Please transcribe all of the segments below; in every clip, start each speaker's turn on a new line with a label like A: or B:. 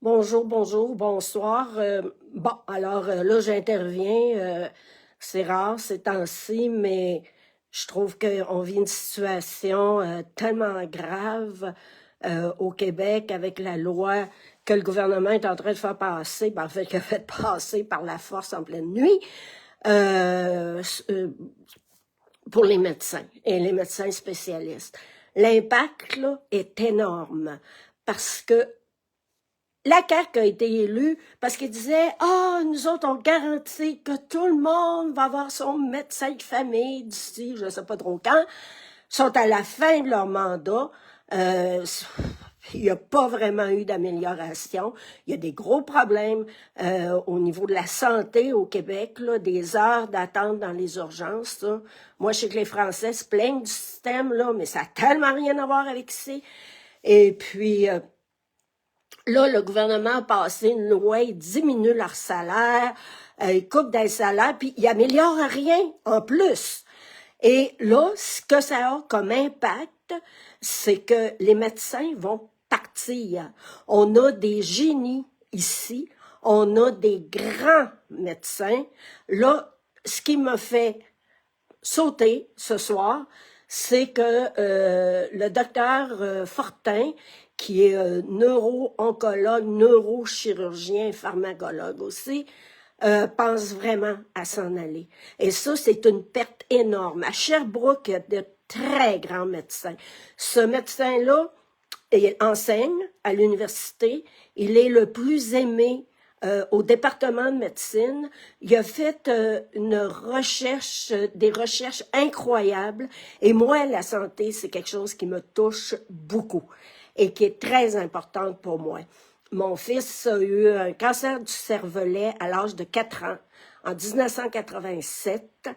A: Bonjour, bonjour, bonsoir. Là, j'interviens. C'est rare ces temps-ci, mais je trouve qu'on vit une situation tellement grave au Québec avec la loi que le gouvernement est en train de faire passer, en fait, qu'il a fait passer par la force en pleine nuit, euh, euh, pour les médecins et les médecins spécialistes. L'impact, là, est énorme parce que la CAQ a été élue parce qu'il disait « Ah, nous autres, on garantit que tout le monde va avoir son médecin de famille d'ici, je ne sais pas trop quand. » Ils sont à la fin de leur mandat. Euh, il n'y a pas vraiment eu d'amélioration. Il y a des gros problèmes au niveau de la santé au Québec, là, des heures d'attente dans les urgences. Là. Moi, je sais que les Français se plaignent du système, là, mais ça n'a tellement rien à voir avec ici. Et puis... là, le gouvernement a passé une loi, il diminue leur salaire, il coupe des salaires, puis il améliore rien en plus. Et là, ce que ça a comme impact, c'est que les médecins vont partir. On a des génies ici, on a des grands médecins. Là, ce qui m'a fait sauter ce soir, c'est que le docteur Fortin, qui est neuro-oncologue, neurochirurgien, pharmacologue aussi, pense vraiment à s'en aller. Et ça, c'est une perte énorme. À Sherbrooke, il y a de très grands médecins. Ce médecin-là, il enseigne à l'université. Il est le plus aimé au département de médecine. Il a fait des recherches incroyables. Et moi, la santé, c'est quelque chose qui me touche beaucoup et qui est très importante pour moi. Mon fils a eu un cancer du cervelet à l'âge de 4 ans, en 1987.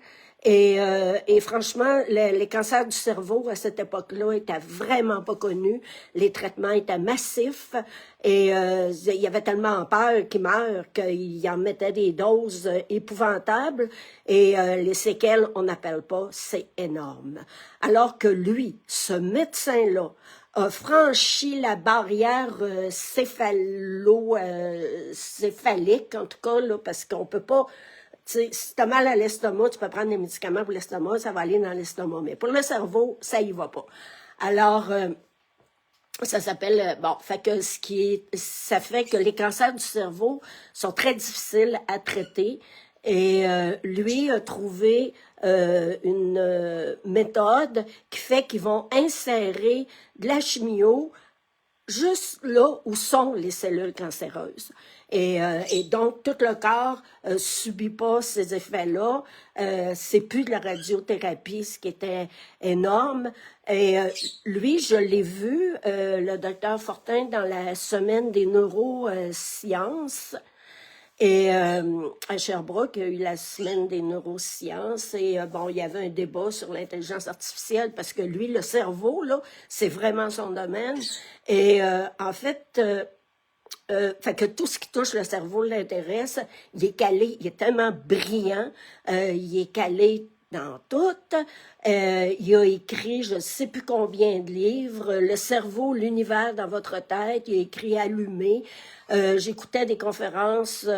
A: Et franchement, les cancers du cerveau à cette époque-là étaient vraiment pas connus. Les traitements étaient massifs et il y avait tellement peur qu'il meure qu'il en mettait des doses épouvantables et les séquelles, on n'appelle pas, c'est énorme. Alors que lui, ce médecin-là, a franchi la barrière céphalique, en tout cas, là, parce qu'on peut pas... T'sais, si tu as mal à l'estomac, tu peux prendre des médicaments pour l'estomac, ça va aller dans l'estomac. Mais pour le cerveau, ça y va pas. Alors, ça s'appelle... fait que ça fait que les cancers du cerveau sont très difficiles à traiter. Et lui a trouvé une méthode qui fait qu'ils vont insérer de la chimio juste là où sont les cellules cancéreuses. Et donc, tout le corps subit pas ces effets-là. C'est plus de la radiothérapie, ce qui était énorme. Et lui, je l'ai vu, le docteur Fortin, dans la semaine des neurosciences. Et à Sherbrooke, il y a eu la semaine des neurosciences et il y avait un débat sur l'intelligence artificielle parce que lui, le cerveau, là, c'est vraiment son domaine. Et en fait, fait que tout ce qui touche le cerveau l'intéresse. Il est calé, il est tellement brillant, il est calé dans tout. Il a écrit je ne sais plus combien de livres, Le cerveau, l'univers dans votre tête. Il a écrit Allumé. J'écoutais des conférences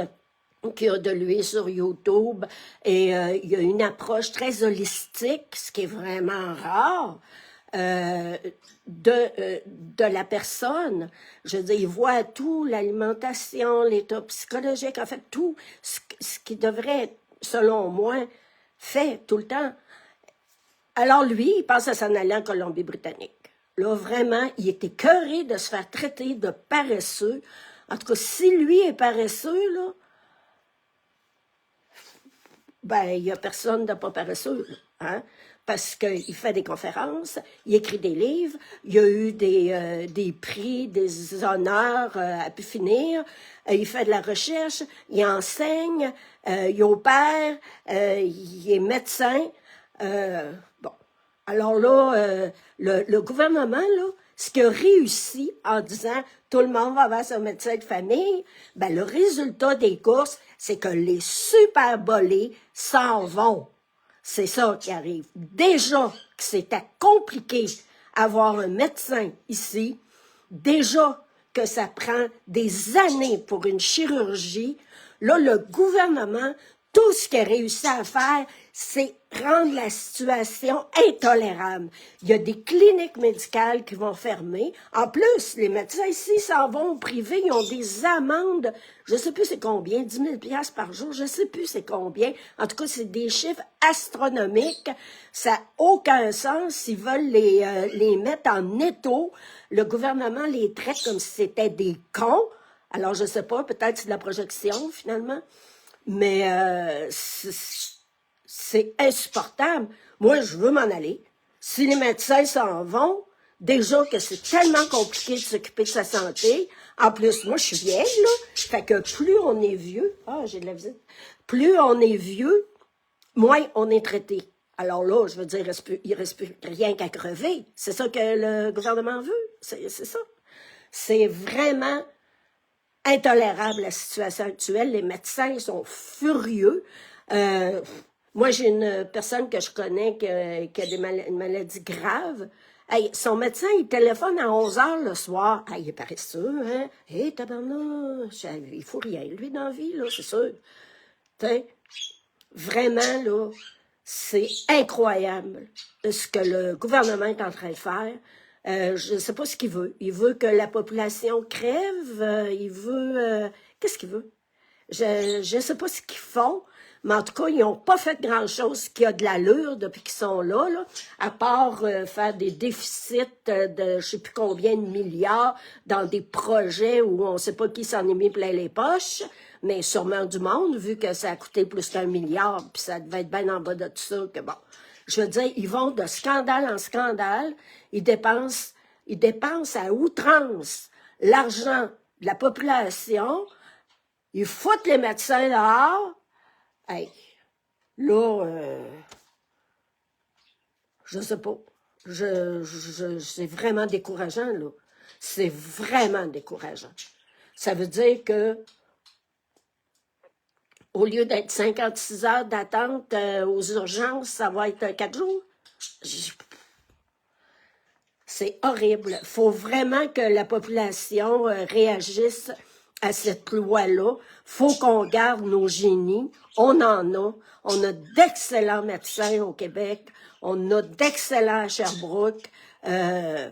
A: qu'il y a de lui sur YouTube et il y a une approche très holistique, ce qui est vraiment rare. De la personne. Je veux dire, il voit tout, l'alimentation, l'état psychologique, en fait, tout ce qui devrait être, selon moi, fait tout le temps. Alors lui, il pense à s'en aller en Colombie-Britannique. Là, vraiment, il était écœuré de se faire traiter de paresseux. En tout cas, si lui est paresseux, là, il n'y a personne de pas paresseux, hein? Parce qu'il fait des conférences, il écrit des livres, il y a eu des prix, des honneurs à pu finir, il fait de la recherche, il enseigne, il opère, il est médecin. Bon, alors là, le gouvernement, là, ce qu'il a réussi en disant tout le monde va avoir son médecin de famille, le résultat des courses, c'est que les superbolés s'en vont. C'est ça qui arrive. Déjà que c'était compliqué avoir un médecin ici, déjà que ça prend des années pour une chirurgie, là, le gouvernement, tout ce qu'il a réussi à faire, c'est rendre la situation intolérable. Il y a des cliniques médicales qui vont fermer. En plus, les médecins ici s'en vont au privé, ils ont des amendes, je ne sais plus c'est combien, 10 000 $ par jour, je ne sais plus c'est combien. En tout cas, c'est des chiffres astronomiques. Ça n'a aucun sens. Ils veulent les mettre en étau. Le gouvernement les traite comme si c'était des cons. Alors, je ne sais pas, peut-être c'est de la projection, finalement. Mais c'est insupportable. Moi, je veux m'en aller. Si les médecins s'en vont, déjà que c'est tellement compliqué de s'occuper de sa santé. En plus, moi, je suis vieille, là. Fait que plus on est vieux, j'ai de la visite. Plus on est vieux, moins on est traité. Alors là, je veux dire, il ne reste plus rien qu'à crever. C'est ça que le gouvernement veut. C'est ça. C'est vraiment intolérable la situation actuelle. Les médecins ils sont furieux. Moi, j'ai une personne que je connais qui a une maladie grave. Hey, son médecin, il téléphone à 11 h le soir. Hey, il est paresseux, hein? Hey, tabarnouche, il faut rien, lui, dans la vie, là, c'est sûr. T'sais, vraiment, là, c'est incroyable ce que le gouvernement est en train de faire. Je ne sais pas ce qu'il veut. Il veut que la population crève. Il veut... qu'est-ce qu'il veut? Je ne sais pas ce qu'ils font, mais en tout cas, ils n'ont pas fait grand-chose qui a de l'allure depuis qu'ils sont là, à part faire des déficits de je ne sais plus combien de milliards dans des projets où on ne sait pas qui s'en est mis plein les poches, mais sûrement du monde, vu que ça a coûté plus d'1 milliard, puis ça devait être bien en bas de tout ça, que bon. Je veux dire, ils vont de scandale en scandale, ils dépensent à outrance l'argent de la population, ils foutent les médecins dehors. Hey, là, je sais pas. C'est vraiment décourageant, là. C'est vraiment décourageant. Ça veut dire que au lieu d'être 56 heures d'attente aux urgences, ça va être 4 jours. C'est horrible. Il faut vraiment que la population réagisse à cette loi-là. Il faut qu'on garde nos génies. On en a. On a d'excellents médecins au Québec. On a d'excellents à Sherbrooke.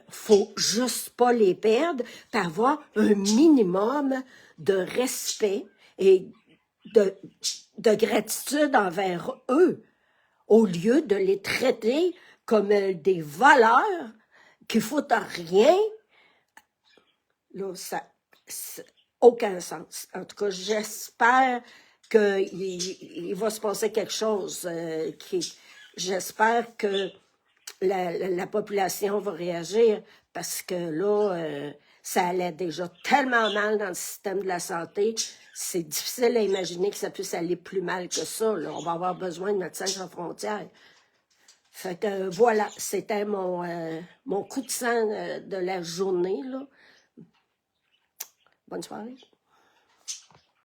A: Faut juste pas les perdre, puis avoir un minimum de respect et de gratitude envers eux, au lieu de les traiter comme des voleurs qui foutent rien. Là, ça n'a aucun sens. En tout cas, j'espère qu'il va se passer quelque chose. J'espère que la population va réagir, parce que là, ça allait déjà tellement mal dans le système de la santé. C'est difficile à imaginer que ça puisse aller plus mal que ça, là. On va avoir besoin de Médecins sans frontières. Fait que voilà, c'était mon coup de sang de la journée, là. Bonne soirée.